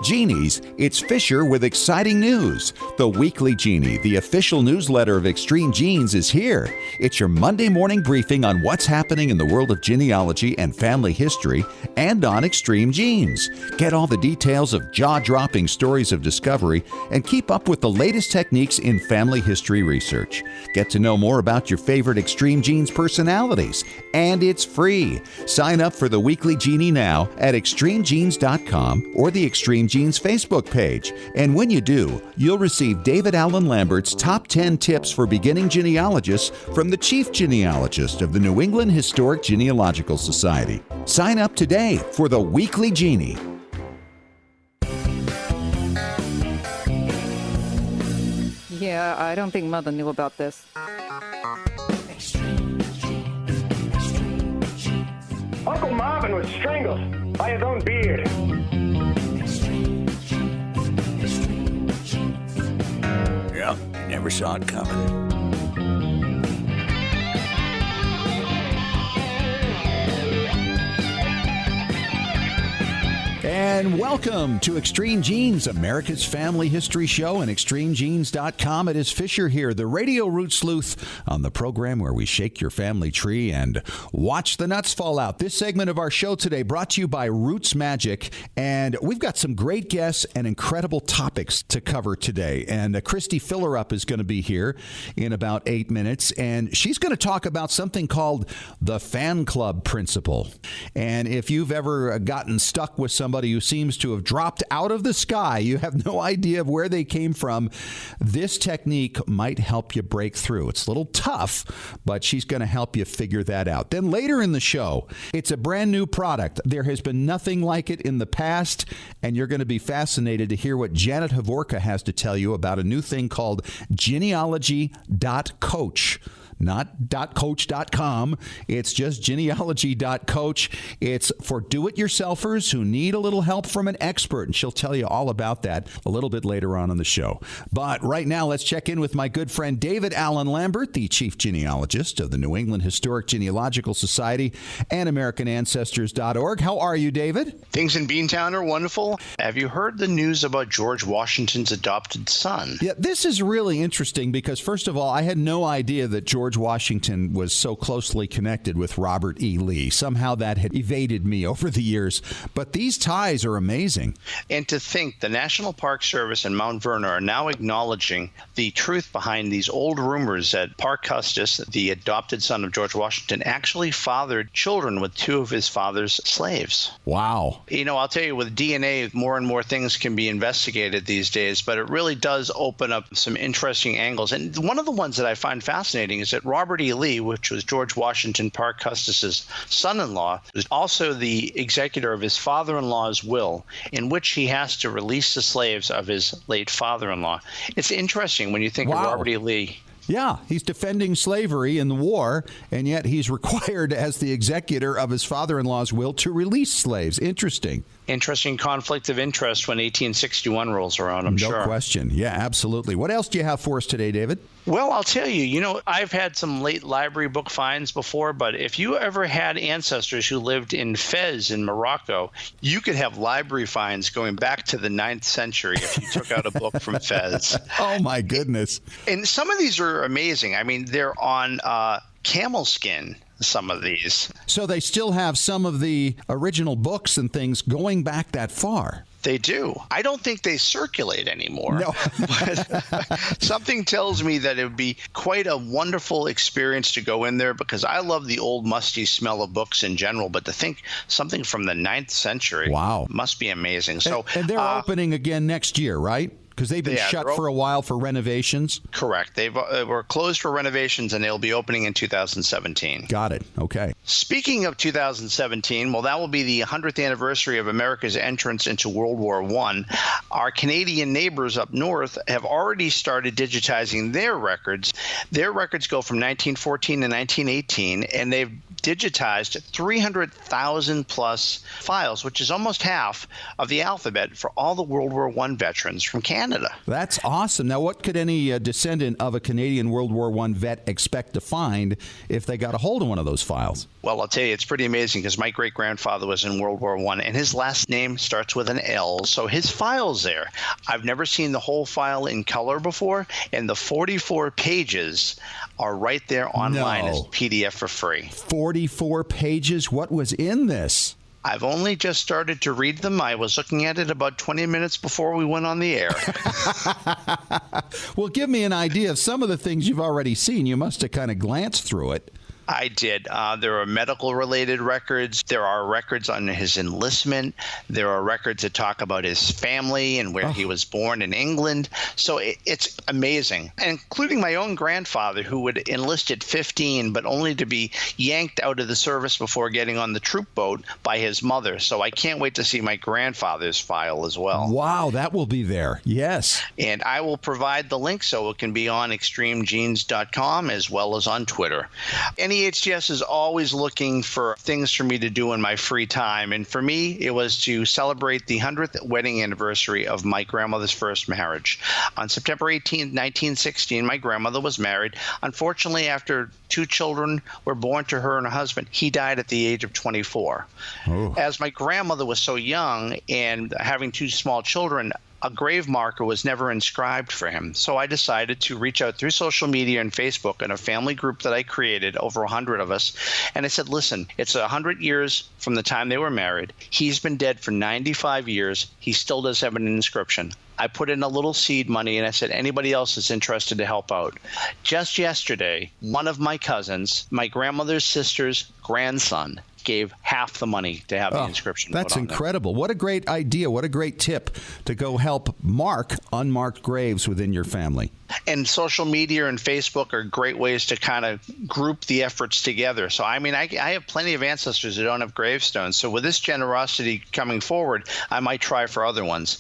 Genies, it's Fisher with exciting news. The Weekly Genie, the official newsletter of Extreme Genes, is here. It's your Monday morning briefing on what's happening in the world of genealogy and family history and on Extreme Genes. Get all the details of jaw-dropping stories of discovery and keep up with the latest techniques in family history research. Get to know more about your favorite Extreme Genes personalities. And it's free. Sign up for the Weekly Genie now at extremegenes.com or the Extreme Genes Facebook page. And when you do, you'll receive David Allen Lambert's top 10 tips for beginning genealogists from the chief genealogist of the New England Historic Genealogical Society. Sign up today for the Weekly Genie. Yeah, I don't think Mother knew about this. Uncle Marvin was strangled by his own beard. Yeah, never saw it coming. And welcome to Extreme Genes, America's family history show, and extremegenes.com. It is Fisher here, the radio root sleuth, on the program where we shake your family tree and watch the nuts fall out. This segment of our show today brought to you by Roots Magic, and we've got some great guests and incredible topics to cover today. And Christy Fillerup is going to be here in about 8 minutes, and she's going to talk about something called the fan club principle. And if you've ever gotten stuck with somebody who seems to have dropped out of the sky, you have no idea of where they came from, this technique might help you break through. It's a little tough, but she's going to help you figure that out. Then later in the show, it's a brand new product. There has been nothing like it in the past, and you're going to be fascinated to hear what Janet Havorka has to tell you about a new thing called genealogy.coach. Not .coach.com. It's just genealogy.coach. It's for do-it-yourselfers who need a little help from an expert, and she'll tell you all about that a little bit later on in the show. But right now, let's check in with my good friend David Allen Lambert, the chief genealogist of the New England Historic Genealogical Society and AmericanAncestors.org. How are you, David? Things in Beantown are wonderful. Have you heard the news about George Washington's adopted son? Yeah, this is really interesting because, first of all, I had no idea that George Washington was so closely connected with Robert E. Lee. Somehow that had evaded me over the years. But these ties are amazing. And to think the National Park Service and Mount Vernon are now acknowledging the truth behind these old rumors that Park Custis, the adopted son of George Washington, actually fathered children with two of his father's slaves. Wow. You know, I'll tell you, with DNA, more and more things can be investigated these days, but it really does open up some interesting angles. And one of the ones that I find fascinating is that Robert E. Lee, which was George Washington Park Custis's son-in-law, was also the executor of his father-in-law's will, in which he has to release the slaves of his late father-in-law. It's interesting when you think of Robert E. Lee. Yeah, he's defending slavery in the war, and yet he's required as the executor of his father-in-law's will to release slaves. Interesting. Interesting conflict of interest when 1861 rolls around, I'm sure. No question. Yeah, absolutely. What else do you have for us today, David? Well, I'll tell you, I've had some late library book finds before, but if you ever had ancestors who lived in Fez in Morocco, you could have library finds going back to the 9th century if you took out a book from Fez. Oh, my goodness. And some of these are amazing. I mean, they're on camel skin, some of these. So they still have some of the original books and things going back that far. They do. I don't think they circulate anymore. No. But something tells me that it would be quite a wonderful experience to go in there, because I love the old musty smell of books in general. But to think something from the 9th century must be amazing. So, and they're opening again next year, right? Because they've been shut for a while for renovations? Correct. They were closed for renovations, and they'll be opening in 2017. Got it. Okay. Speaking of 2017, well, that will be the 100th anniversary of America's entrance into World War I. Our Canadian neighbors up north have already started digitizing their records. Their records go from 1914 to 1918, and they've digitized 300,000 plus files, which is almost half of the alphabet for all the World War I veterans from Canada. That's awesome. Now, what could any descendant of a Canadian World War I vet expect to find if they got a hold of one of those files? Well, I'll tell you, it's pretty amazing because my great-grandfather was in World War I, and his last name starts with an L, so his file's there. I've never seen the whole file in color before, and the 44 pages are right there online as a PDF for free. 44 pages? What was in this? I've only just started to read them. I was looking at it about 20 minutes before we went on the air. Well, give me an idea of some of the things you've already seen. You must have kind of glanced through it. I did. There are medical-related records. There are records on his enlistment. There are records that talk about his family and where he was born in England. So it's amazing, including my own grandfather, who would enlist at 15, but only to be yanked out of the service before getting on the troop boat by his mother. So I can't wait to see my grandfather's file as well. Wow, that will be there. Yes. And I will provide the link so it can be on extremegenes.com as well as on Twitter. NEHGS is always looking for things for me to do in my free time. And for me, it was to celebrate the 100th wedding anniversary of my grandmother's first marriage. On September 18, 1916, my grandmother was married. Unfortunately, after 2 children were born to her and her husband, he died at the age of 24. Oh. As my grandmother was so young and having 2 small children, a grave marker was never inscribed for him. So I decided to reach out through social media and Facebook and a family group that I created, over 100 of us. And I said, listen, it's 100 years from the time they were married. He's been dead for 95 years. He still does have an inscription. I put in a little seed money and I said, anybody else is interested to help out. Just yesterday, one of my cousins, my grandmother's sister's grandson, gave half the money to have the inscription put on. That's incredible. What a great idea. What a great tip to go help mark unmarked graves within your family. And social media and Facebook are great ways to kind of group the efforts together. So, I mean, I have plenty of ancestors who don't have gravestones. So with this generosity coming forward, I might try for other ones.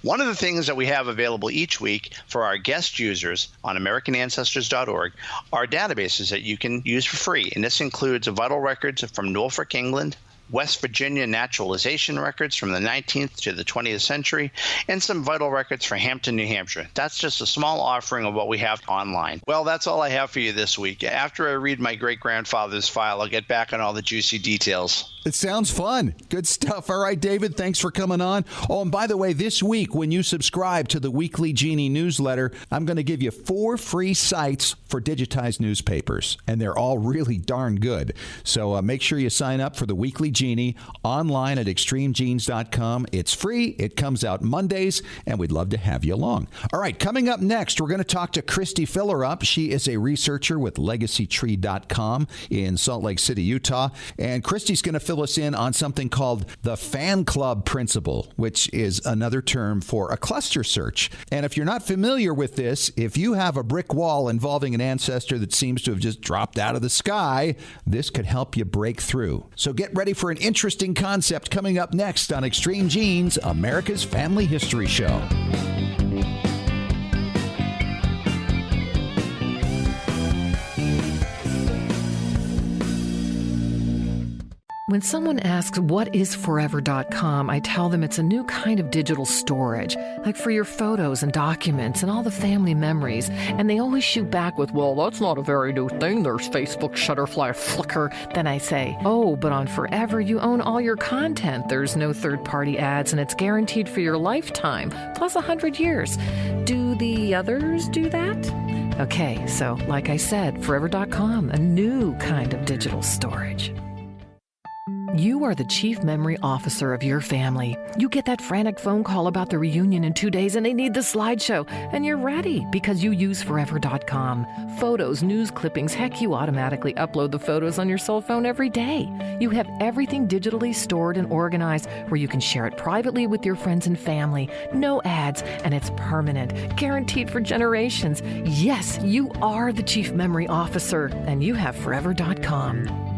One of the things that we have available each week for our guest users on AmericanAncestors.org are databases that you can use for free. And this includes vital records from Norfolk, England, West Virginia naturalization records from the 19th to the 20th century, and some vital records for Hampton, New Hampshire. That's just a small offering of what we have online. Well, that's all I have for you this week. After I read my great-grandfather's file, I'll get back on all the juicy details. It sounds fun. Good stuff. All right, David, thanks for coming on. Oh, and by the way, this week, when you subscribe to the Weekly Genie newsletter, I'm going to give you 4 free sites for digitized newspapers, and they're all really darn good. So make sure you sign up for the Weekly Genie online at extremegenes.com. It's free. It comes out Mondays, and we'd love to have you along. All right, coming up next, we're going to talk to Christy Fillerup. She is a researcher with LegacyTree.com in Salt Lake City, Utah, and Christy's going to fill us in on something called the fan club principle, which is another term for a cluster search. And if you're not familiar with this, if you have a brick wall involving an ancestor that seems to have just dropped out of the sky, this could help you break through. So get ready for an interesting concept coming up next on Extreme Genes, America's Family History Show. When someone asks, what is Forever.com, I tell them it's a new kind of digital storage, like for your photos and documents and all the family memories. And they always shoot back with, well, that's not a very new thing. There's Facebook, Shutterfly, Flickr. Then I say, oh, but on Forever, you own all your content. There's no third-party ads, and it's guaranteed for your lifetime, plus 100 years. Do the others do that? Okay, so like I said, Forever.com, a new kind of digital storage. You are the chief memory officer of your family. You get that frantic phone call about the reunion in 2 days and they need the slideshow, and you're ready because you use Forever.com. Photos, news clippings, heck, you automatically upload the photos on your cell phone every day. You have everything digitally stored and organized where you can share it privately with your friends and family. No ads, and it's permanent, guaranteed for generations. Yes, you are the chief memory officer, and you have Forever.com.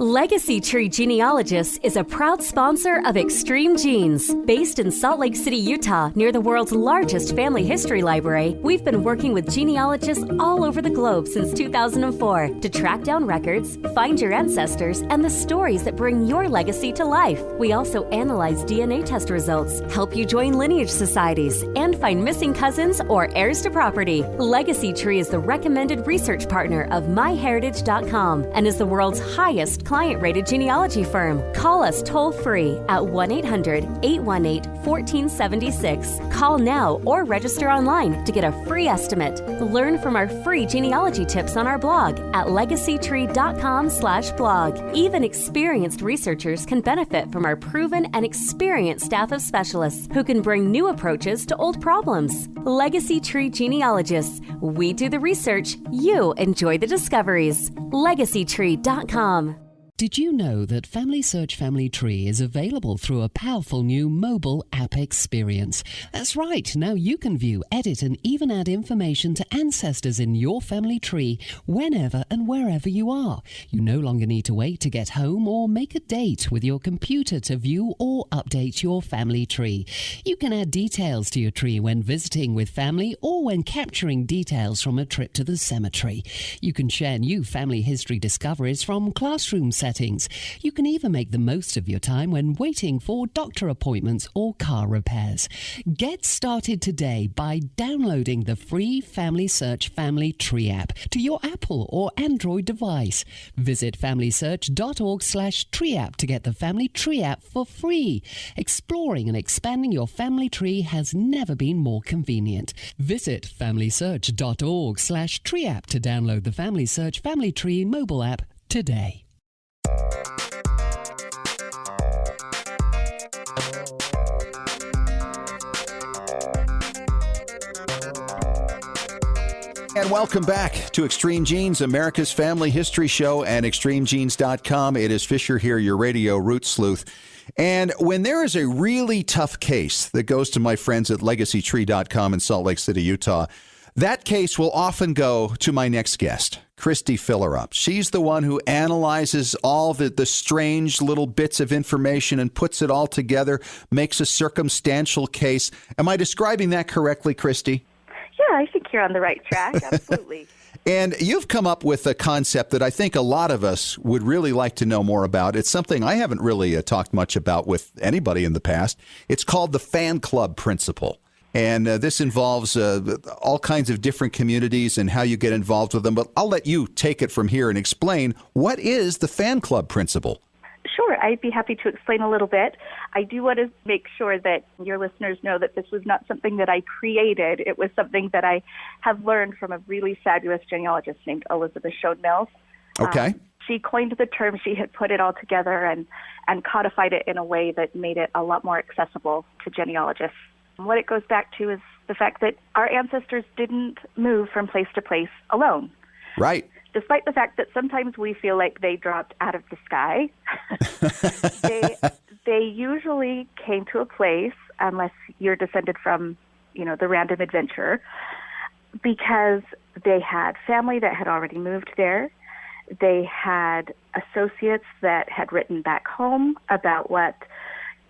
Legacy Tree Genealogists is a proud sponsor of Extreme Genes. Based in Salt Lake City, Utah, near the world's largest family history library, we've been working with genealogists all over the globe since 2004 to track down records, find your ancestors, and the stories that bring your legacy to life. We also analyze DNA test results, help you join lineage societies, and find missing cousins or heirs to property. Legacy Tree is the recommended research partner of MyHeritage.com and is the world's highest client-rated genealogy firm. Call us toll-free at 1-800-818-1476. Call now or register online to get a free estimate. Learn from our free genealogy tips on our blog at legacytree.com/blog. Even experienced researchers can benefit from our proven and experienced staff of specialists who can bring new approaches to old problems. Legacy Tree Genealogists. We do the research, you enjoy the discoveries. legacytree.com. Did you know that Family Search Family Tree is available through a powerful new mobile app experience? That's right. Now you can view, edit, and even add information to ancestors in your family tree whenever and wherever you are. You no longer need to wait to get home or make a date with your computer to view or update your family tree. You can add details to your tree when visiting with family or when capturing details from a trip to the cemetery. You can share new family history discoveries from classroom settings. You can even make the most of your time when waiting for doctor appointments or car repairs. Get started today by downloading the free Family Search Family Tree app to your Apple or Android device. Visit familysearch.org/tree app to get the Family Tree app for free. Exploring and expanding your family tree has never been more convenient. Visit familysearch.org/tree app to download the Family Search Family Tree mobile app today. And welcome back to Extreme Genes, America's family history show, and extremegenes.com. It is Fisher here, your radio root sleuth. And when there is a really tough case that goes to my friends at legacytree.com in Salt Lake City, Utah, that case will often go to my next guest, Christy Fillerup. She's the one who analyzes all the strange little bits of information and puts it all together, makes a circumstantial case. Am I describing that correctly, Christy? Yeah, I think you're on the right track. Absolutely. And you've come up with a concept that I think a lot of us would really like to know more about. It's something I haven't really talked much about with anybody in the past. It's called the fan club principle. And this involves all kinds of different communities and how you get involved with them. But I'll let you take it from here and explain, what is the fan club principle? Sure, I'd be happy to explain a little bit. I do want to make sure that your listeners know that this was not something that I created. It was something that I have learned from a really fabulous genealogist named Elizabeth Schoen Mills. Okay. She coined the term. She had put it all together and codified it in a way that made it a lot more accessible to genealogists. What it goes back to is the fact that our ancestors didn't move from place to place alone. Right. Despite the fact that sometimes we feel like they dropped out of the sky, they usually came to a place, unless you're descended from, the random adventurer, because they had family that had already moved there. They had associates that had written back home about what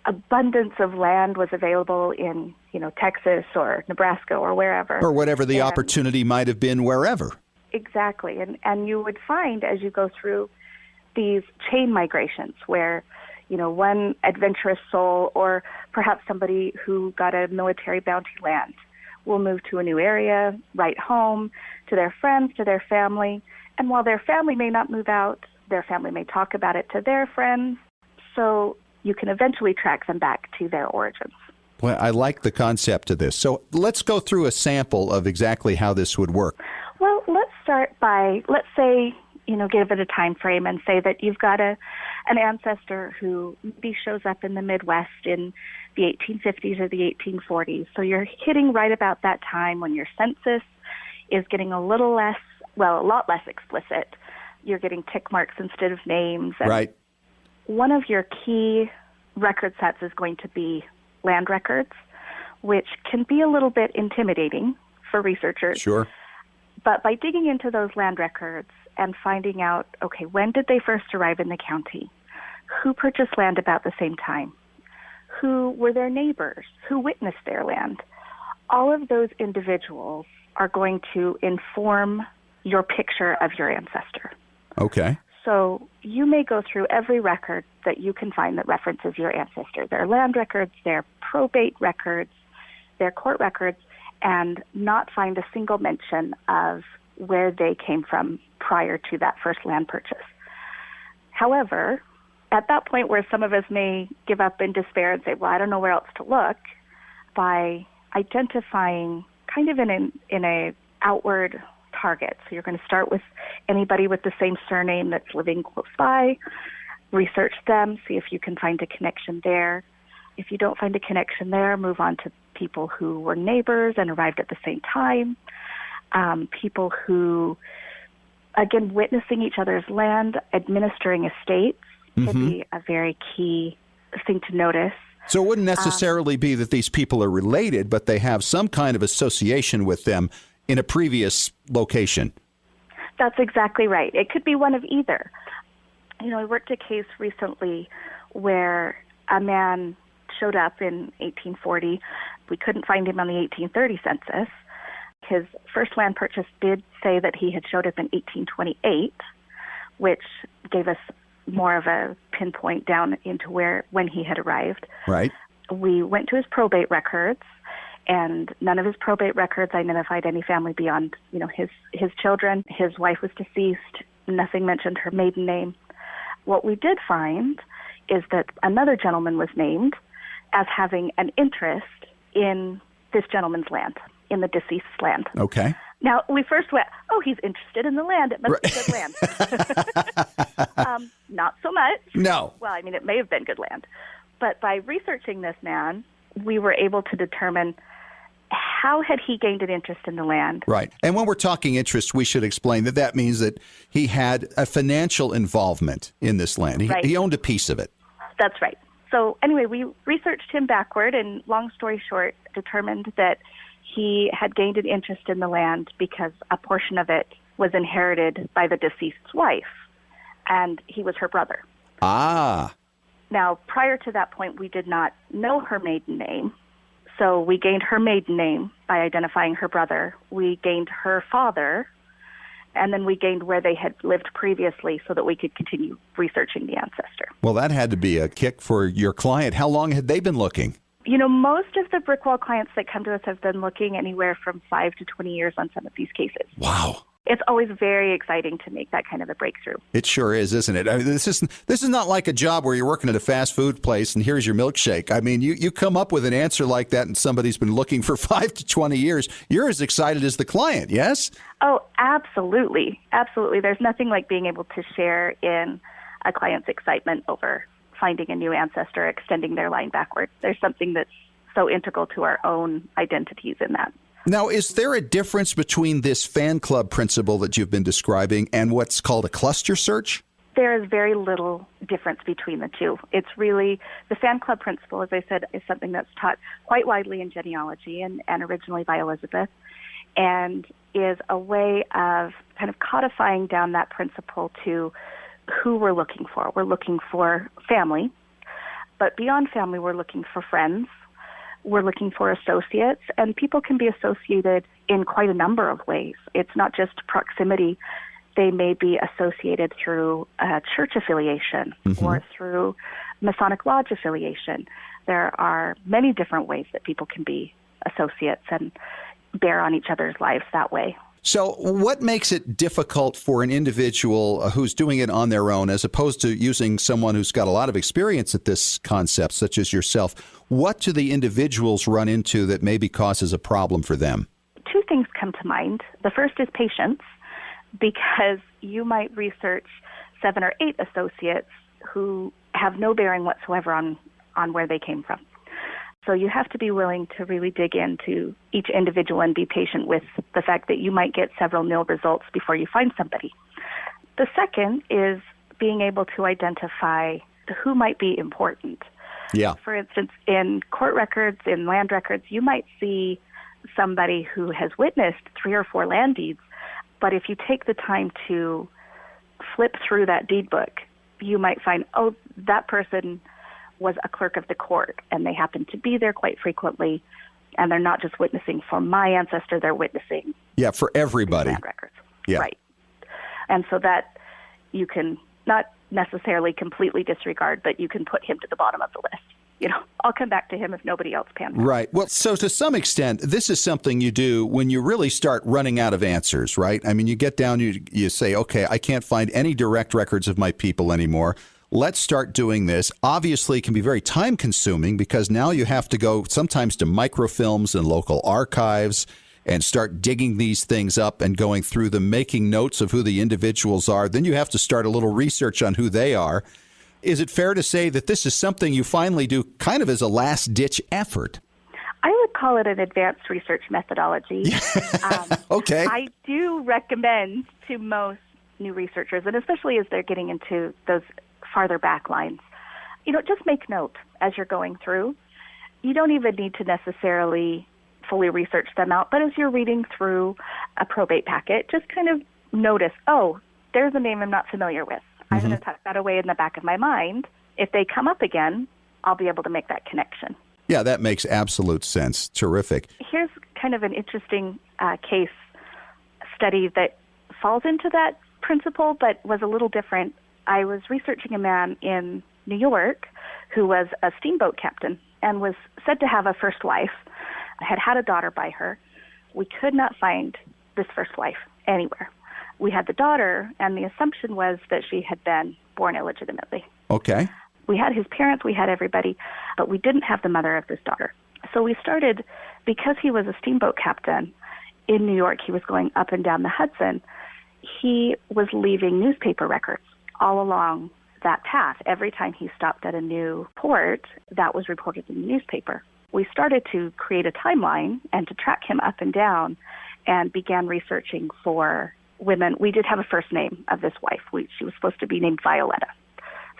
abundance of land was available in, Texas or Nebraska or wherever. Or whatever the opportunity might have been wherever. Exactly. And you would find as you go through these chain migrations where, one adventurous soul or perhaps somebody who got a military bounty land will move to a new area, write home to their friends, to their family. And while their family may not move out, their family may talk about it to their friends. So you can eventually track them back to their origins. Well, I like the concept of this. So let's go through a sample of exactly how this would work. Well, let's start by, let's say, give it a time frame and say that you've got an ancestor who maybe shows up in the Midwest in the 1850s or the 1840s. So you're hitting right about that time when your census is getting a lot less explicit. You're getting tick marks instead of names. And right. One of your key record sets is going to be land records, which can be a little bit intimidating for researchers. Sure. But by digging into those land records and finding out, okay, when did they first arrive in the county? Who purchased land about the same time? Who were their neighbors? Who witnessed their land? All of those individuals are going to inform your picture of your ancestor. Okay. So you may go through every record that you can find that references your ancestor, their land records, their probate records, their court records, and not find a single mention of where they came from prior to that first land purchase. However, at that point where some of us may give up in despair and say, well, I don't know where else to look, by identifying kind of in a outward target. So you're going to start with anybody with the same surname that's living close by, research them, see if you can find a connection there. If you don't find a connection there, move on to people who were neighbors and arrived at the same time, people who, again, witnessing each other's land, administering estates can be a very key thing to notice. So it wouldn't necessarily be that these people are related, but they have some kind of association with them in a previous location. That's exactly right. It could be one of either. I worked a case recently where a man showed up in 1840. We couldn't find him on the 1830 census. His first land purchase did say that he had showed up in 1828, which gave us more of a pinpoint down into when he had arrived. Right. We went to his probate records, and none of his probate records identified any family beyond, his children. His wife was deceased. Nothing mentioned her maiden name. What we did find is that another gentleman was named as having an interest in this gentleman's land, in the deceased's land. Okay. Now, we first went, he's interested in the land. It must be good land. Not so much. No. Well, it may have been good land. But by researching this man, we were able to determine how had he gained an interest in the land. Right. And when we're talking interest, we should explain that means that he had a financial involvement in this land. He owned a piece of it. That's right. So anyway, we researched him backward, and long story short, determined that he had gained an interest in the land because a portion of it was inherited by the deceased's wife, and he was her brother. Ah. Now, prior to that point, we did not know her maiden name, so we gained her maiden name by identifying her brother. We gained her father, and then we gained where they had lived previously so that we could continue researching the ancestor. Well, that had to be a kick for your client. How long had they been looking? Most of the brick wall clients that come to us have been looking anywhere from 5 to 20 years on some of these cases. Wow. It's always very exciting to make that kind of a breakthrough. It sure is, isn't it? This is not like a job where you're working at a fast food place and here's your milkshake. You come up with an answer like that and somebody's been looking for 5 to 20 years. You're as excited as the client, yes? Oh, absolutely. Absolutely. There's nothing like being able to share in a client's excitement over finding a new ancestor, extending their line backward. There's something that's so integral to our own identities in that. Now, is there a difference between this fan club principle that you've been describing and what's called a cluster search? There is very little difference between the two. It's really, the fan club principle, as I said, is something that's taught quite widely in genealogy and originally by Elizabeth, and is a way of kind of codifying down that principle to who we're looking for. We're looking for family, but beyond family, we're looking for friends. We're looking for associates, and people can be associated in quite a number of ways. It's not just proximity. They may be associated through church affiliation or through Masonic Lodge affiliation. There are many different ways that people can be associates and bear on each other's lives that way. So what makes it difficult for an individual who's doing it on their own as opposed to using someone who's got a lot of experience at this concept, such as yourself? What do the individuals run into that maybe causes a problem for them? Two things come to mind. The first is patience, because you might research 7 or 8 associates who have no bearing whatsoever on where they came from. So you have to be willing to really dig into each individual and be patient with the fact that you might get several nil results before you find somebody. The second is being able to identify who might be important. Yeah. For instance, in court records, in land records, you might see somebody who has witnessed 3 or 4 land deeds, but if you take the time to flip through that deed book, you might find, oh, that person was a clerk of the court, and they happen to be there quite frequently, and they're not just witnessing for my ancestor, they're witnessing for everybody. Land records. Yeah. Right. And so that you can not necessarily completely disregard, but you can put him to the bottom of the list. I'll come back to him if nobody else pans out. Right. Well, so to some extent, this is something you do when you really start running out of answers, right? I mean, you get down, you say, okay, I can't find any direct records of my people anymore. Let's start doing this. Obviously, it can be very time consuming because now you have to go sometimes to microfilms and local archives and start digging these things up and going through them, making notes of who the individuals are. Then you have to start a little research on who they are. Is it fair to say that this is something you finally do kind of as a last-ditch effort? I would call it an advanced research methodology. Okay. I do recommend to most new researchers, and especially as they're getting into those farther back lines, just make note as you're going through. You don't even need to necessarily fully research them out, but as you're reading through a probate packet, just kind of notice, oh, there's a name I'm not familiar with. I'm going to tuck that away in the back of my mind. If they come up again, I'll be able to make that connection. Yeah, that makes absolute sense. Terrific. Here's kind of an interesting case study that falls into that principle, but was a little different. I was researching a man in New York who was a steamboat captain and was said to have a first wife, had a daughter by her. We could not find this first wife anywhere. We had the daughter, and the assumption was that she had been born illegitimately. Okay. We had his parents, we had everybody, but we didn't have the mother of this daughter. So we started, because he was a steamboat captain in New York, he was going up and down the Hudson, he was leaving newspaper records all along that path. Every time he stopped at a new port, that was reported in the newspaper. We started to create a timeline and to track him up and down and began researching for women. We did have a first name of this wife. She was supposed to be named Violetta.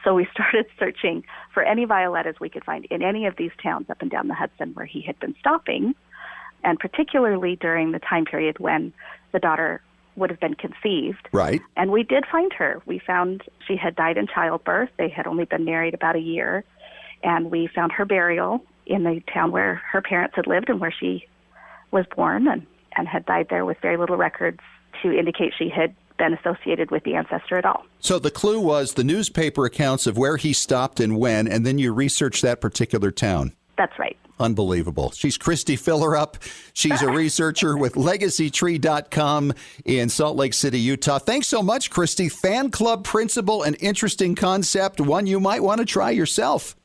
So we started searching for any Violettas we could find in any of these towns up and down the Hudson where he had been stopping, and particularly during the time period when the daughter would have been conceived. Right. And we did find her. We found she had died in childbirth. They had only been married about a year. And we found her burial in the town where her parents had lived and where she was born, and had died there with very little records to indicate she had been associated with the ancestor at all. So the clue was the newspaper accounts of where he stopped and when, and then you researched that particular town. That's right. Unbelievable. She's Christy Fillerup. She's a researcher with LegacyTree.com in Salt Lake City, Utah. Thanks so much, Christy. Fan club principle, an interesting concept, one you might want to try yourself.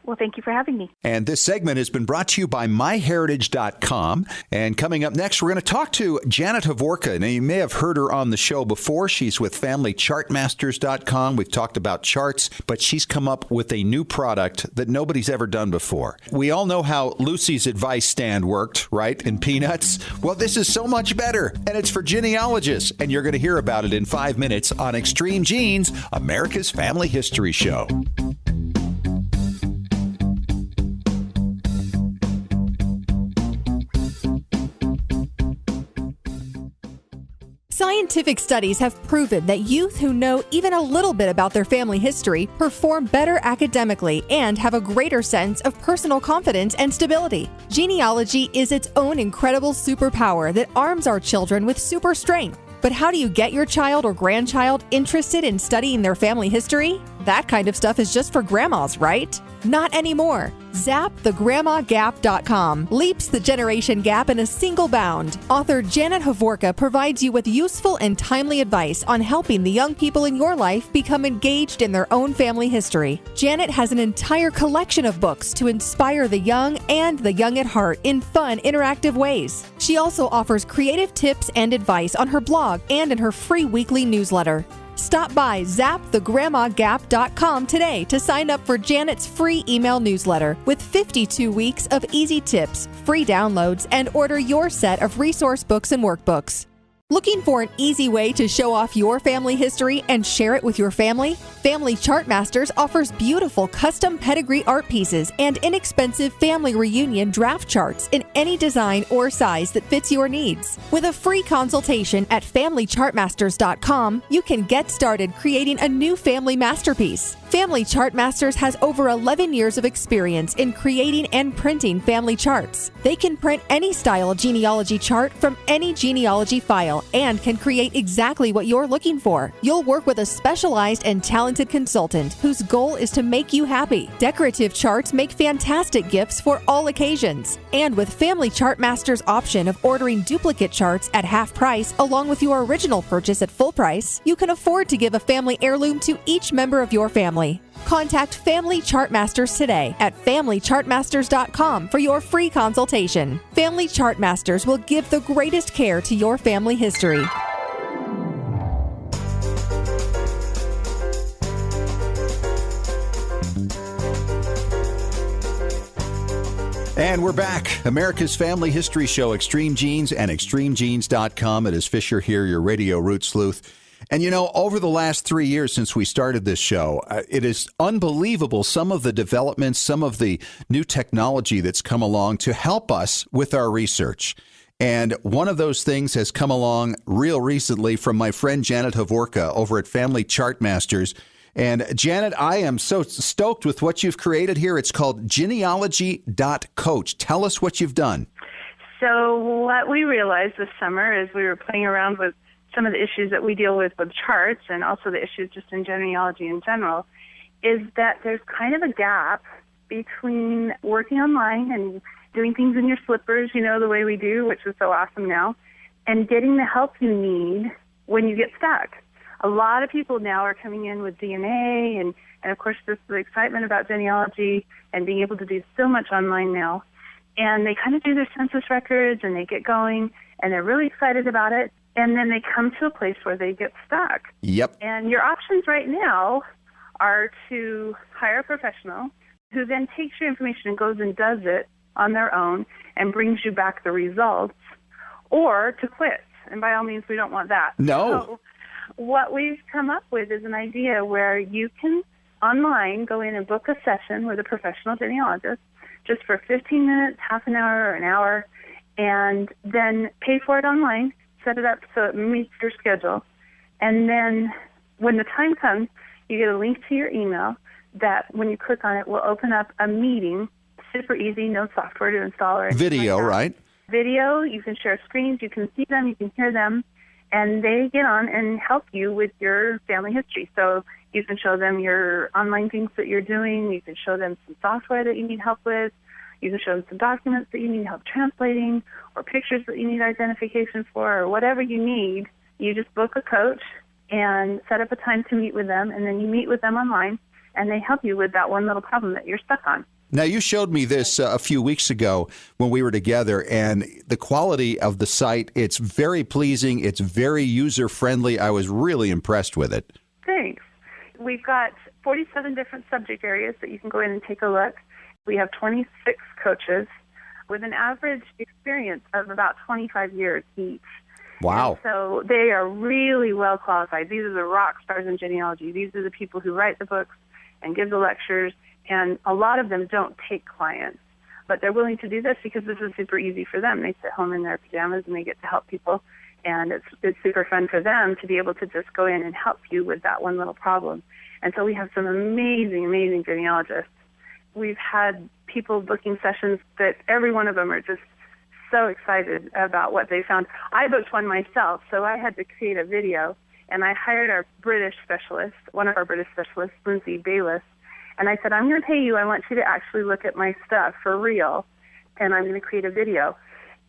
Well, thank you for having me. And this segment has been brought to you by MyHeritage.com. And coming up next, we're going to talk to Janet Havorka. Now, you may have heard her on the show before. She's with FamilyChartMasters.com. We've talked about charts, but she's come up with a new product that nobody's ever done before. We all know how Lucy's advice stand worked, right, in Peanuts? Well, this is so much better, and it's for genealogists. And you're going to hear about it in 5 minutes on Extreme Genes, America's Family History Show. Scientific studies have proven that youth who know even a little bit about their family history perform better academically and have a greater sense of personal confidence and stability. Genealogy is its own incredible superpower that arms our children with super strength. But how do you get your child or grandchild interested in studying their family history? That kind of stuff is just for grandmas, right? Not anymore. ZapTheGrandmaGap.com leaps the generation gap in a single bound. Author Janet Havorka provides you with useful and timely advice on helping the young people in your life become engaged in their own family history. Janet has an entire collection of books to inspire the young and the young at heart in fun, interactive ways. She also offers creative tips and advice on her blog and in her free weekly newsletter. Stop by ZapTheGrandmaGap.com today to sign up for Janet's free email newsletter with 52 weeks of easy tips, free downloads, and order your set of resource books and workbooks. Looking for an easy way to show off your family history and share it with your family? Family Chart Masters offers beautiful custom pedigree art pieces and inexpensive family reunion draft charts in any design or size that fits your needs. With a free consultation at FamilyChartMasters.com, you can get started creating a new family masterpiece. Family Chart Masters has over 11 years of experience in creating and printing family charts. They can print any style of genealogy chart from any genealogy file and can create exactly what you're looking for. You'll work with a specialized and talented consultant whose goal is to make you happy. Decorative charts make fantastic gifts for all occasions. And with Family Chart Masters' option of ordering duplicate charts at half price along with your original purchase at full price, you can afford to give a family heirloom to each member of your family. Contact Family Chart Masters today at FamilyChartMasters.com for your free consultation. Family Chart Masters will give the greatest care to your family history. And we're back. America's Family History Show, Extreme Genes and ExtremeGenes.com. It is Fisher here, your radio root sleuth. And, you know, over the last 3 years since we started this show, it is unbelievable some of the developments, some of the new technology that's come along to help us with our research. And one of those things has come along real recently from my friend Janet Havorka over at Family Chart Masters. And Janet, I am so stoked with what you've created here. It's called genealogy.coach. Tell us what you've done. So what we realized this summer as we were playing around with some of the issues that we deal with charts and also the issues just in genealogy in general, is that there's kind of a gap between working online and doing things in your slippers, you know, the way we do, which is so awesome now, and getting the help you need when you get stuck. A lot of people now are coming in with DNA and of course, just the excitement about genealogy and being able to do so much online now. And they kind of do their census records and they get going and they're really excited about it. And then they come to a place where they get stuck. Yep. And your options right now are to hire a professional who then takes your information and goes and does it on their own and brings you back the results, or to quit. And by all means, we don't want that. No. So what we've come up with is an idea where you can online go in and book a session with a professional genealogist just for 15 minutes, half an hour, or an hour, and then pay for it online. Set it up so it meets your schedule. And then when the time comes, you get a link to your email that when you click on it will open up a meeting. Super easy, no software to install or anything. Video, like that. right? Video, you can share screens, you can see them, you can hear them, and they get on and help you with your family history. So you can show them your online things that you're doing, you can show them some software that you need help with, you can show them some documents that you need help translating, or pictures that you need identification for, or whatever you need. You just book a coach and set up a time to meet with them, and then you meet with them online, and they help you with that one little problem that you're stuck on. Now, you showed me this a few weeks ago when we were together, and the quality of the site, it's very pleasing. It's very user-friendly. I was really impressed with it. Thanks. We've got 47 different subject areas that you can go in and take a look. We have 26 coaches with an average experience of about 25 years each. Wow. And so they are really well qualified. These are the rock stars in genealogy. These are the people who write the books and give the lectures, and a lot of them don't take clients. But they're willing to do this because this is super easy for them. They sit home in their pajamas and they get to help people, and it's super fun for them to be able to just go in and help you with that one little problem. And so we have some amazing, amazing genealogists. We've had people booking sessions that every one of them are just so excited about what they found. I booked one myself, so I had to create a video, and I hired our British specialist, one of our British specialists, Lindsay Bayliss, and I said, I'm going to pay you. I want you to actually look at my stuff for real, and I'm going to create a video.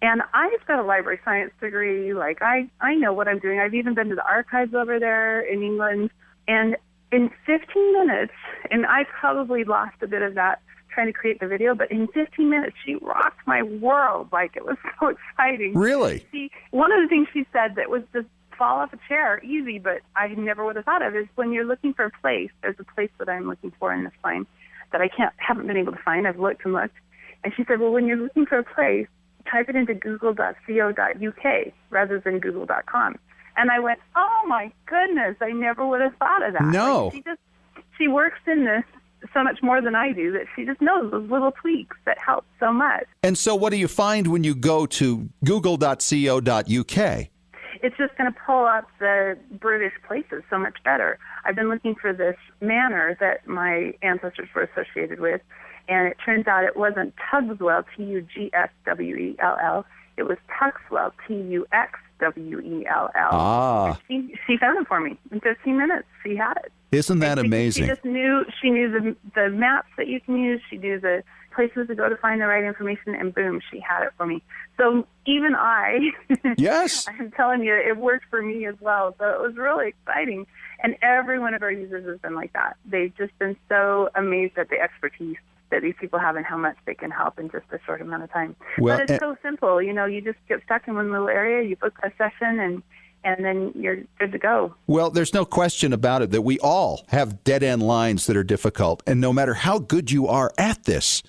And I've got a library science degree. Like, I know what I'm doing. I've even been to the archives over there in England, and in 15 minutes, and I probably lost a bit of that trying to create the video, but in 15 minutes, she rocked my world. Like, it was so exciting. Really? One of the things she said that was just fall off a chair, easy, but I never would have thought of, is when you're looking for a place, there's a place that I'm looking for in this line that I haven't been able to find. I've looked and looked. And she said, well, when you're looking for a place, type it into google.co.uk rather than google.com. And I went, oh my goodness, I never would have thought of that. No. Like, she works in this so much more than I do that she just knows those little tweaks that help so much. And so what do you find when you go to google.co.uk? It's just going to pull up the British places so much better. I've been looking for this manor that my ancestors were associated with, and it turns out it wasn't Tugswell, Tugswell. It was Tuxwell, Tuxwell. Ah. She found it for me in 15 minutes. She had it. Isn't that amazing? She knew the maps that you can use. She knew the places to go to find the right information, and boom, she had it for me. So even yes, I'm telling you, it worked for me as well. So it was really exciting. And every one of our users has been like that. They've just been so amazed at the expertise that these people have and how much they can help in just a short amount of time. Well, but it's so simple. You just get stuck in one little area, you book a session, and then you're good to go. Well, there's no question about it that we all have dead-end lines that are difficult. And no matter how good you are at this,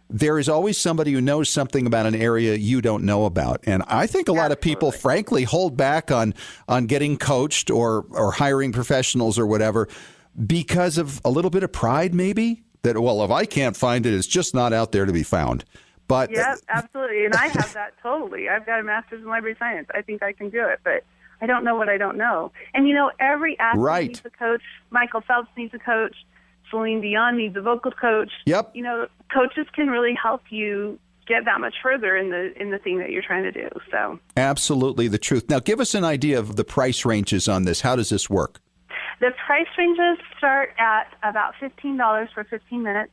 there is always somebody who knows something about an area you don't know about. And I think a lot of people, frankly, hold back on getting coached or hiring professionals or whatever because of a little bit of pride, maybe, that, well, if I can't find it, it's just not out there to be found. But yeah, absolutely. And I have that totally. I've got a master's in library science. I think I can do it, but I don't know what I don't know. And, every athlete needs a coach. Michael Phelps needs a coach. Celine Dion needs a vocal coach. Yep. Coaches can really help you get that much further in the thing that you're trying to do. So absolutely the truth. Now, give us an idea of the price ranges on this. How does this work? The price ranges start at about $15 for 15 minutes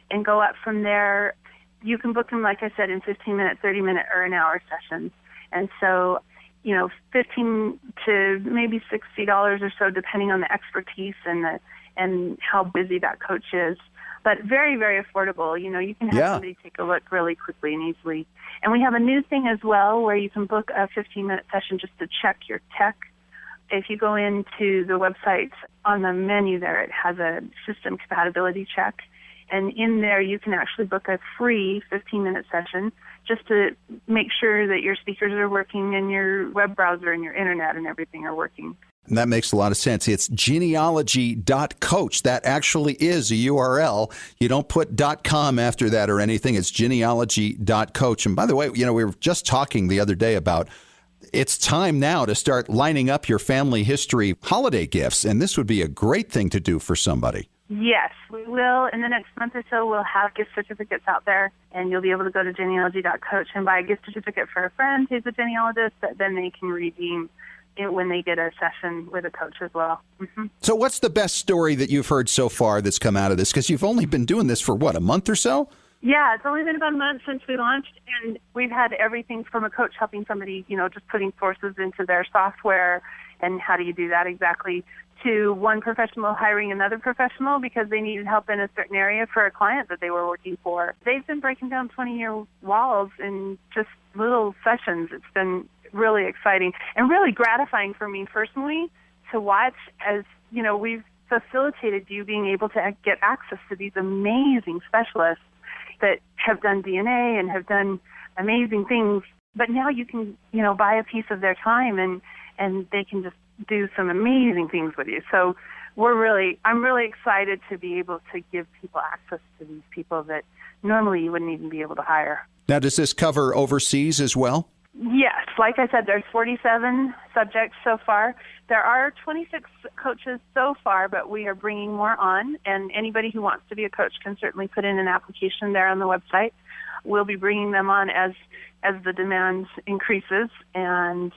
and go up from there. You can book them, like I said, in 15-minute, 30-minute, or an hour sessions. And so, $15 to maybe $60 or so, depending on the expertise and how busy that coach is. But very, very affordable. You can have somebody take a look really quickly and easily. And we have a new thing as well where you can book a 15-minute session just to check your tech. If you go into the website, on the menu there, it has a system compatibility check. And in there, you can actually book a free 15-minute session just to make sure that your speakers are working and your web browser and your internet and everything are working. And that makes a lot of sense. It's genealogy.coach. That actually is a URL. You don't put .com after that or anything. It's genealogy.coach. And by the way, we were just talking the other day about it's time now to start lining up your family history holiday gifts. And this would be a great thing to do for somebody. Yes, we will. In the next month or so, we'll have gift certificates out there, and you'll be able to go to genealogy.coach and buy a gift certificate for a friend who's a genealogist that then they can redeem it when they get a session with a coach as well. Mm-hmm. So what's the best story that you've heard so far that's come out of this? Because you've only been doing this for, a month or so? Yeah, it's only been about a month since we launched, and we've had everything from a coach helping somebody, just putting sources into their software and how do you do that exactly, to one professional hiring another professional because they needed help in a certain area for a client that they were working for. They've been breaking down 20-year walls in just little sessions. It's been really exciting and really gratifying for me personally to watch as, we've facilitated you being able to get access to these amazing specialists that have done DNA and have done amazing things. But now you can, buy a piece of their time and they can just do some amazing things with you. So I'm really excited to be able to give people access to these people that normally you wouldn't even be able to hire. Now, does this cover overseas as well? Yes. Like I said, there's 47 subjects so far. There are 26 coaches so far, but we are bringing more on, and anybody who wants to be a coach can certainly put in an application there on the website. We'll be bringing them on as the demand increases, and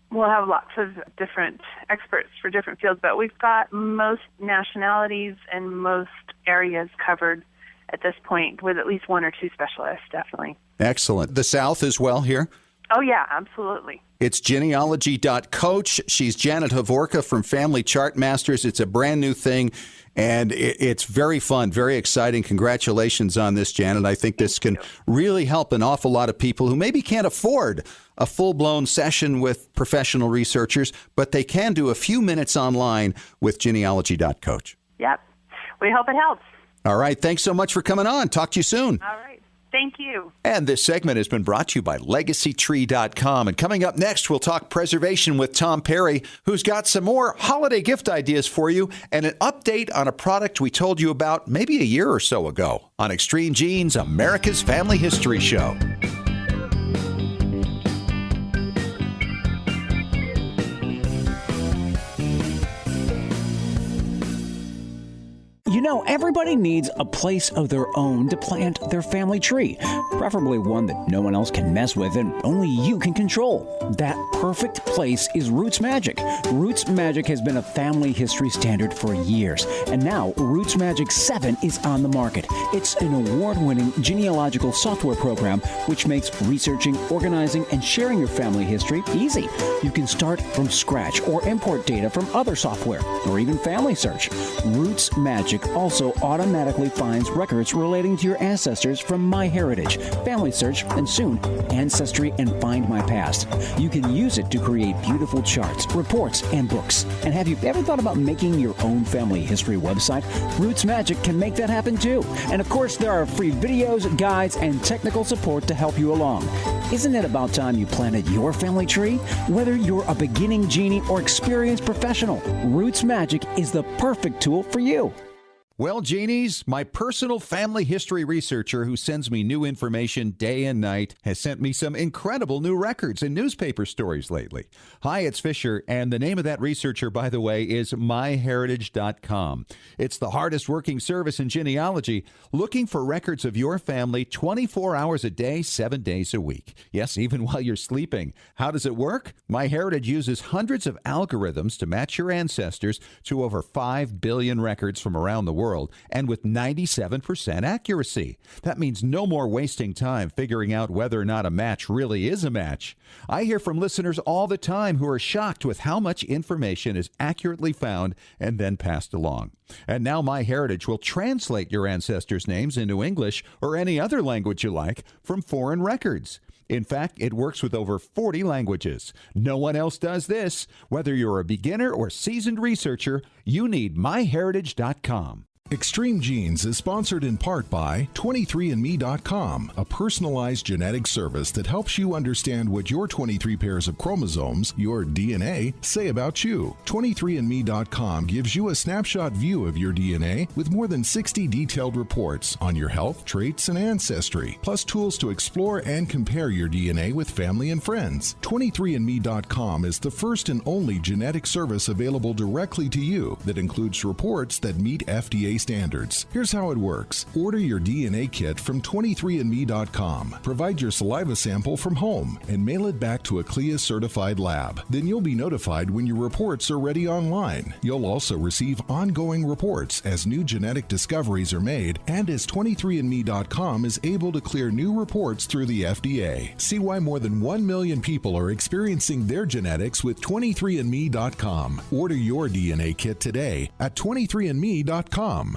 we'll have lots of different experts for different fields, but we've got most nationalities and most areas covered at this point with at least one or two specialists, definitely. Excellent. The South as well here? Oh, yeah, absolutely. It's genealogy.coach. She's Janet Hovorka from Family Chart Masters. It's a brand new thing, and it's very fun, very exciting. Congratulations on this, Janet. I think this can really help an awful lot of people who maybe can't afford a full-blown session with professional researchers, but they can do a few minutes online with genealogy.coach. Yep. We hope it helps. All right. Thanks so much for coming on. Talk to you soon. All right. Thank you. And this segment has been brought to you by LegacyTree.com. And coming up next, we'll talk preservation with Tom Perry, who's got some more holiday gift ideas for you and an update on a product we told you about maybe a year or so ago on Extreme Genes, America's Family History Show. You know, everybody needs a place of their own to plant their family tree, preferably one that no one else can mess with and only you can control. That perfect place is Roots Magic. Roots Magic has been a family history standard for years, and now Roots Magic 7 is on the market. It's an award-winning genealogical software program which makes researching, organizing, and sharing your family history easy. You can start from scratch or import data from other software, or even Family Search. Roots Magic also automatically finds records relating to your ancestors from MyHeritage, Family Search, and soon Ancestry and Find My Past. You can use it to create beautiful charts, reports, and books. And have you ever thought about making your own family history website? Roots Magic can make that happen too. And of course, there are free videos, guides, and technical support to help you along. Isn't it about time you planted your family tree? Whether you're a beginning genie or experienced professional, Roots Magic is the perfect tool for you. Well, Genies, my personal family history researcher who sends me new information day and night has sent me some incredible new records and newspaper stories lately. Hi, it's Fisher, and the name of that researcher, by the way, is myheritage.com. It's the hardest working service in genealogy, looking for records of your family 24 hours a day, 7 days a week. Yes, even while you're sleeping. How does it work? MyHeritage uses hundreds of algorithms to match your ancestors to over 5 billion records from around the world, and with 97% accuracy. That means no more wasting time figuring out whether or not a match really is a match. I hear from listeners all the time who are shocked with how much information is accurately found and then passed along. And now MyHeritage will translate your ancestors' names into English or any other language you like from foreign records. In fact, it works with over 40 languages. No one else does this. Whether you're a beginner or seasoned researcher, you need myheritage.com. Extreme Genes is sponsored in part by 23andme.com, a personalized genetic service that helps you understand what your 23 pairs of chromosomes, your DNA, say about you. 23andme.com gives you a snapshot view of your DNA with more than 60 detailed reports on your health, traits, and ancestry, plus tools to explore and compare your DNA with family and friends. 23andme.com is the first and only genetic service available directly to you that includes reports that meet FDA standards. Here's how it works. Order your DNA kit from 23andme.com. Provide your saliva sample from home and mail it back to a CLIA certified lab. Then you'll be notified when your reports are ready online. You'll also receive ongoing reports as new genetic discoveries are made and as 23andme.com is able to clear new reports through the FDA. See why more than 1 million people are experiencing their genetics with 23andme.com. Order your DNA kit today at 23andme.com.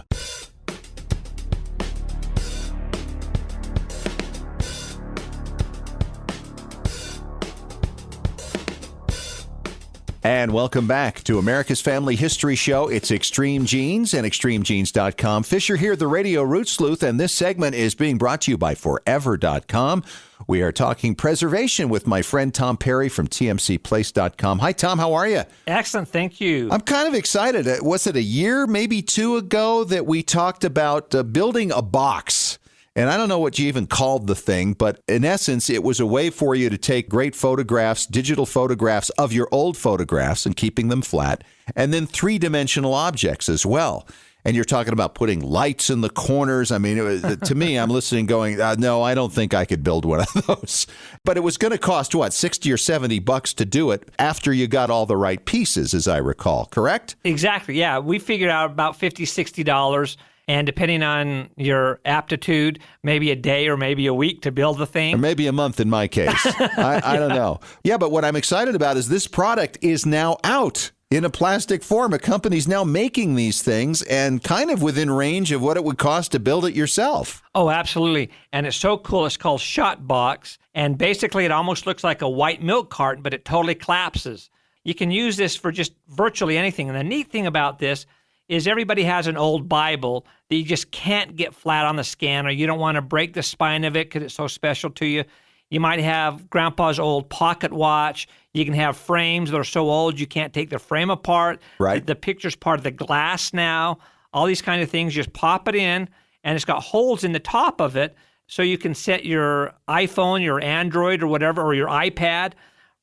And welcome back to America's Family History Show. It's Extreme Genes and ExtremeGenes.com. Fisher here, the Radio Root Sleuth, and this segment is being brought to you by Forever.com. We are talking preservation with my friend Tom Perry from TMCplace.com. Hi, Tom. How are you? Excellent. Thank you. I'm kind of excited. Was it a year, maybe two ago, that we talked about building a box? And I don't know what you even called the thing, but in essence, it was a way for you to take great photographs, digital photographs of your old photographs and keeping them flat, and then three-dimensional objects as well. And you're talking about putting lights in the corners. I mean, it was, to me, I'm listening going, no, I don't think I could build one of those. But it was going to cost, what, $60 or $70 to do it after you got all the right pieces, as I recall, correct? Exactly, yeah. We figured out about $50, $60. And depending on your aptitude, maybe a day or maybe a week to build the thing. Or maybe a month in my case. I don't know. Yeah, but what I'm excited about is this product is now out in a plastic form. A company's now making these things and kind of within range of what it would cost to build it yourself. Oh, absolutely. And it's so cool. It's called Shot Box. And basically it almost looks like a white milk carton, but it totally collapses. You can use this for just virtually anything. And the neat thing about this is everybody has an old Bible that you just can't get flat on the scanner. You don't want to break the spine of it because it's so special to you. You might have Grandpa's old pocket watch. You can have frames that are so old you can't take the frame apart. Right. The picture's part of the glass now. All these kind of things, just pop it in, and it's got holes in the top of it so you can set your iPhone, your Android or whatever, or your iPad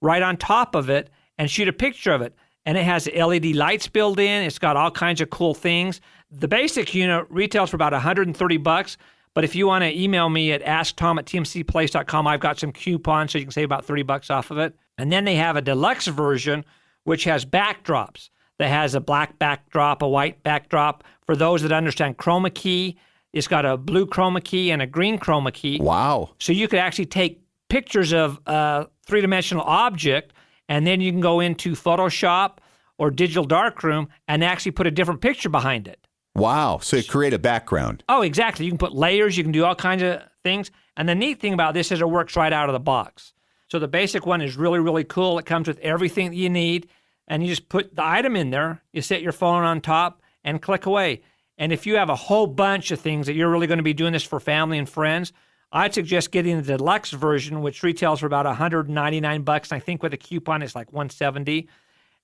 right on top of it and shoot a picture of it. And it has LED lights built in. It's got all kinds of cool things. The basic unit retails for about $130, but if you want to email me at asktom@tmcplace.com, I've got some coupons so you can save about $30 off of it. And then they have a deluxe version, which has backdrops. That has a black backdrop, a white backdrop. For those that understand chroma key, it's got a blue chroma key and a green chroma key. Wow. So you could actually take pictures of a three-dimensional object, and then you can go into Photoshop or Digital Darkroom and actually put a different picture behind it. Wow. So you create a background. Oh, exactly. You can put layers. You can do all kinds of things. And the neat thing about this is it works right out of the box. So the basic one is really, really cool. It comes with everything that you need. And you just put the item in there. You set your phone on top and click away. And if you have a whole bunch of things that you're really going to be doing this for family and friends, I'd suggest getting the deluxe version, which retails for about $199. I think with a coupon, it's like $170.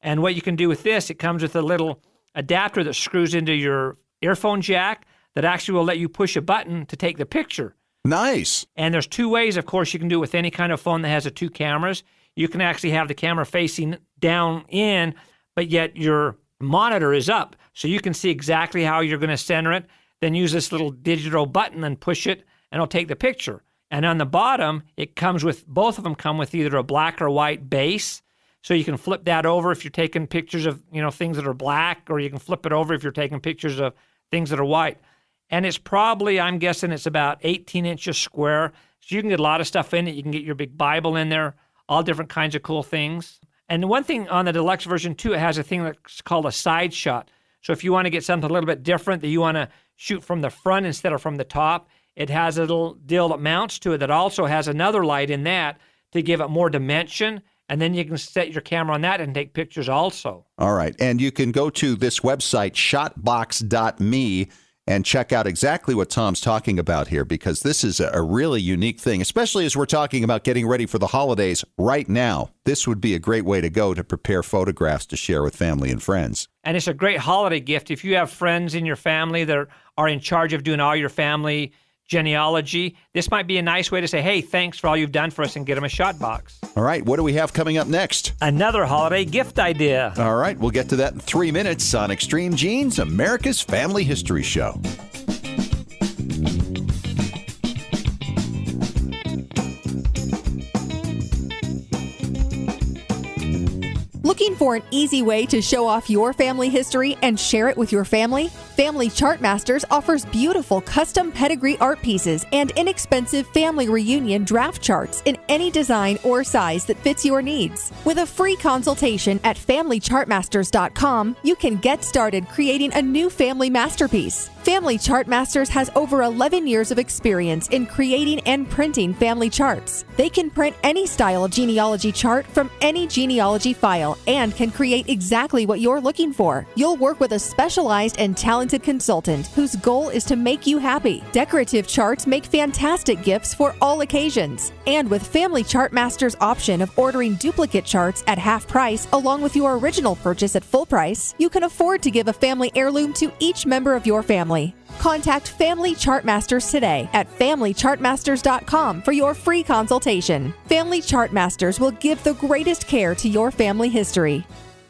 And what you can do with this, it comes with a little adapter that screws into your earphone jack that actually will let you push a button to take the picture. Nice. And there's two ways, of course, you can do it with any kind of phone that has the two cameras. You can actually have the camera facing down in, but yet your monitor is up. So you can see exactly how you're going to center it. Then use this little digital button and push it, and it'll take the picture. And on the bottom, it comes with, both of them come with either a black or white base. So you can flip that over if you're taking pictures of, things that are black, or you can flip it over if you're taking pictures of things that are white. And it's probably, I'm guessing it's about 18 inches square. So you can get a lot of stuff in it. You can get your big Bible in there, all different kinds of cool things. And one thing on the deluxe version too, it has a thing that's called a side shot. So if you want to get something a little bit different, that you want to shoot from the front instead of from the top, it has a little deal that mounts to it that also has another light in that to give it more dimension. And then you can set your camera on that and take pictures also. All right. And you can go to this website, shotbox.me, and check out exactly what Tom's talking about here, because this is a really unique thing, especially as we're talking about getting ready for the holidays right now. This would be a great way to go to prepare photographs to share with family and friends. And it's a great holiday gift. If you have friends in your family that are in charge of doing all your family genealogy, this might be a nice way to say, hey, thanks for all you've done for us, and get them a shot box. All right, what do we have coming up next? Another holiday gift idea. All right, we'll get to that in 3 minutes on Extreme Genes, America's Family History Show. Looking for an easy way to show off your family history and share it with your family? Family Chartmasters offers beautiful custom pedigree art pieces and inexpensive family reunion draft charts in any design or size that fits your needs. With a free consultation at FamilyChartmasters.com, you can get started creating a new family masterpiece. Family Chartmasters has over 11 years of experience in creating and printing family charts. They can print any style genealogy chart from any genealogy file and can create exactly what you're looking for. You'll work with a specialized and talented consultant whose goal is to make you happy. Decorative charts make fantastic gifts for all occasions. And with Family Chartmasters' option of ordering duplicate charts at half price along with your original purchase at full price, you can afford to give a family heirloom to each member of your family. Contact Family Chartmasters today at FamilyChartmasters.com for your free consultation. Family Chartmasters will give the greatest care to your family history.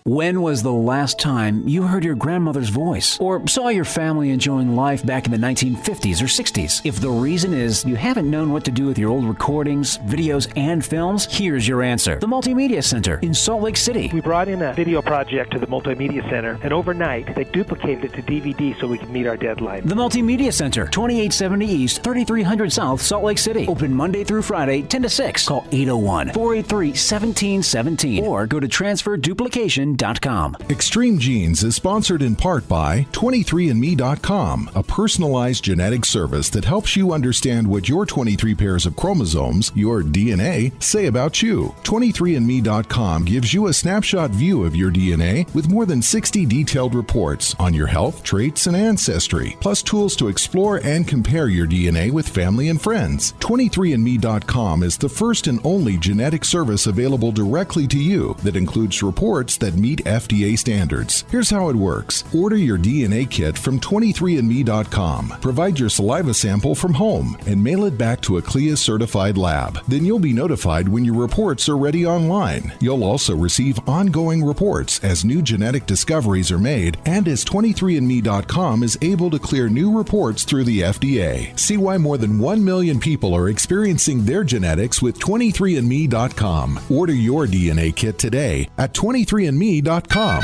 When was the last time you heard your grandmother's voice or saw your family enjoying life back in the 1950s or 60s? If the reason is you haven't known what to do with your old recordings, videos, and films, here's your answer. The Multimedia Center in Salt Lake City. We brought in a video project to the Multimedia Center, and overnight they duplicated it to DVD so we could meet our deadline. The Multimedia Center, 2870 East, 3300 South, Salt Lake City. Open Monday through Friday, 10 to 6. Call 801-483-1717 or go to transferduplication.com. 23andme.com. Extreme Genes is sponsored in part by 23andme.com, a personalized genetic service that helps you understand what your 23 pairs of chromosomes, your DNA, say about you. 23andme.com gives you a snapshot view of your DNA with more than 60 detailed reports on your health, traits, and ancestry, plus tools to explore and compare your DNA with family and friends. 23andme.com is the first and only genetic service available directly to you that includes reports that meet FDA standards. Here's how it works. Order your DNA kit from 23andme.com. Provide your saliva sample from home and mail it back to a CLIA-certified lab. Then you'll be notified when your reports are ready online. You'll also receive ongoing reports as new genetic discoveries are made and as 23andme.com is able to clear new reports through the FDA. See why more than 1 million people are experiencing their genetics with 23andme.com. Order your DNA kit today at 23andme.com.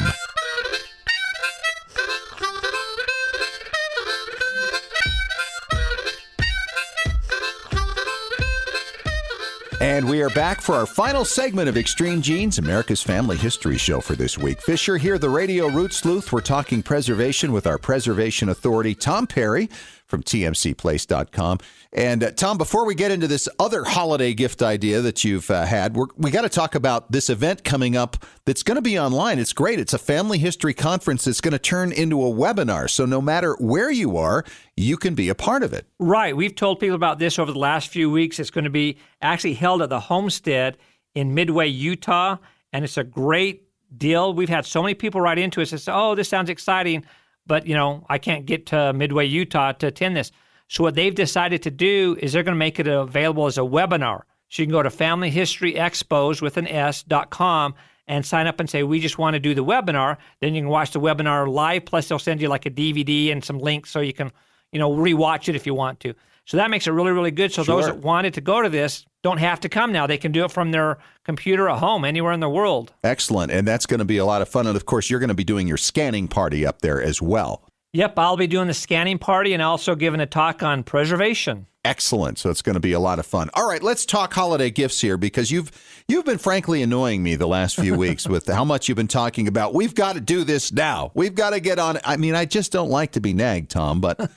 And we are back for our final segment of Extreme Genes, America's Family History Show for this week. Fisher here, the Radio Root Sleuth. We're talking preservation with our preservation authority, Tom Perry from tmcplace.com. And Tom, before we get into this other holiday gift idea that you've had, we got to talk about this event coming up that's going to be online. It's great. It's a family history conference that's going to turn into a webinar. So no matter where you are, you can be a part of it. Right. We've told people about this over the last few weeks. It's going to be actually held at the Homestead in Midway, Utah. And it's a great deal. We've had so many people write into us and say, oh, this sounds exciting, but, I can't get to Midway, Utah to attend this. So what they've decided to do is they're going to make it available as a webinar. So you can go to familyhistoryexpos.com and sign up and say, we just want to do the webinar. Then you can watch the webinar live, plus they'll send you like a DVD and some links so you can, rewatch it if you want to. So that makes it really, really good. So those that wanted to go to this don't have to come now. They can do it from their computer at home, anywhere in the world. Excellent. And that's going to be a lot of fun. And, of course, you're going to be doing your scanning party up there as well. Yep, I'll be doing the scanning party and also giving a talk on preservation. Excellent. So it's going to be a lot of fun. All right, let's talk holiday gifts here because you've been frankly annoying me the last few weeks with how much you've been talking about. We've got to do this now. We've got to get on it. I mean, I just don't like to be nagged, Tom, but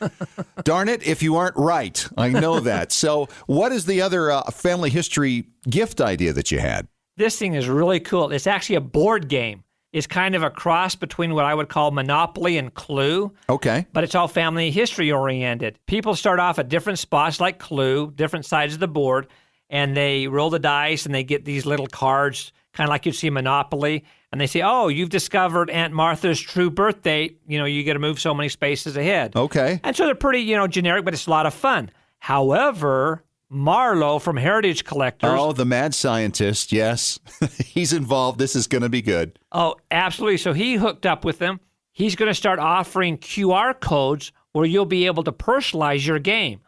darn it, if you aren't right, I know that. So what is the other family history gift idea that you had? This thing is really cool. It's actually a board game. It's kind of a cross between what I would call Monopoly and Clue. Okay. But it's all family history oriented. People start off at different spots like Clue, different sides of the board, and they roll the dice and they get these little cards, kind of like you'd see Monopoly. And they say, oh, you've discovered Aunt Martha's true birth date. You get to move so many spaces ahead. Okay. And so they're pretty, generic, but it's a lot of fun. However, Marlowe from Heritage Collectors. Oh, the mad scientist, yes. He's involved. This is going to be good. Oh, absolutely. So he hooked up with them. He's going to start offering QR codes where you'll be able to personalize your game.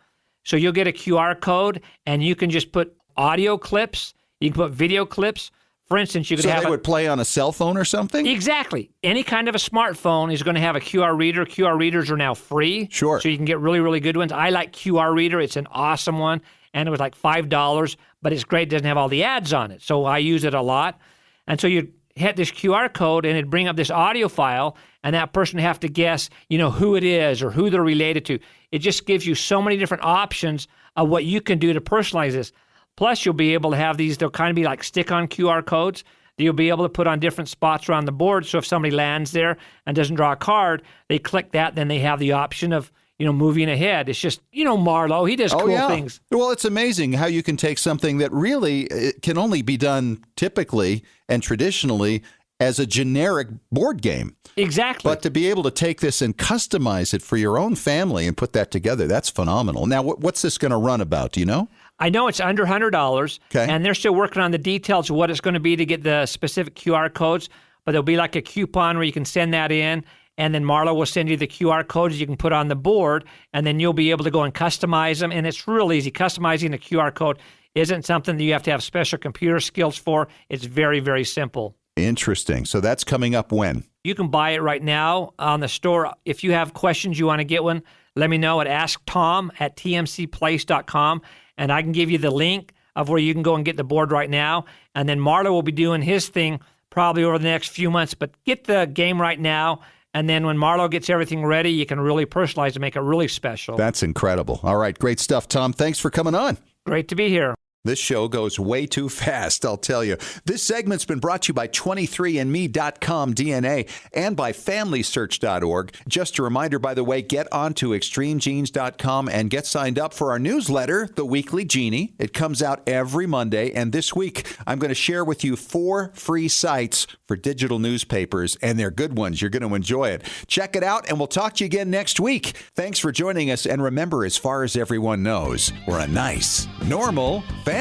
So you'll get a QR code and you can just put audio clips. You can put video clips. For instance, you could have they would play on a cell phone or something? Exactly. Any kind of a smartphone is going to have a QR reader. QR readers are now free. Sure. So you can get really, really good ones. I like QR Reader. It's an awesome one. And it was like $5, but it's great. It doesn't have all the ads on it. So I use it a lot. And so you hit this QR code and it'd bring up this audio file and that person would have to guess, who it is or who they're related to. It just gives you so many different options of what you can do to personalize this. Plus, you'll be able to have these, they'll kind of be like stick-on QR codes that you'll be able to put on different spots around the board. So if somebody lands there and doesn't draw a card, they click that, then they have the option of moving ahead. It's just, Marlowe, he does cool things. Well, it's amazing how you can take something that really can only be done typically and traditionally as a generic board game. Exactly. But to be able to take this and customize it for your own family and put that together, that's phenomenal. Now, what's this going to run about? Do you know? I know it's under $100, okay. And they're still working on the details of what it's going to be to get the specific QR codes, but there'll be like a coupon where you can send that in. And then Marlo will send you the QR codes you can put on the board, and then you'll be able to go and customize them. And it's real easy. Customizing a QR code isn't something that you have to have special computer skills for. It's very, very simple. Interesting. So that's coming up when? You can buy it right now on the store. If you have questions, you want to get one, let me know at asktom@tmcplace.com, and I can give you the link of where you can go and get the board right now. And then Marlo will be doing his thing probably over the next few months. But get the game right now. And then when Marlo gets everything ready, you can really personalize and make it really special. That's incredible. All right, great stuff, Tom. Thanks for coming on. Great to be here. This show goes way too fast, I'll tell you. This segment's been brought to you by 23andme.com DNA and by FamilySearch.org. Just a reminder, by the way, get onto ExtremeGenes.com and get signed up for our newsletter, The Weekly Genie. It comes out every Monday, and this week I'm going to share with you 4 free sites for digital newspapers, and they're good ones. You're going to enjoy it. Check it out, and we'll talk to you again next week. Thanks for joining us, and remember, as far as everyone knows, we're a nice, normal family.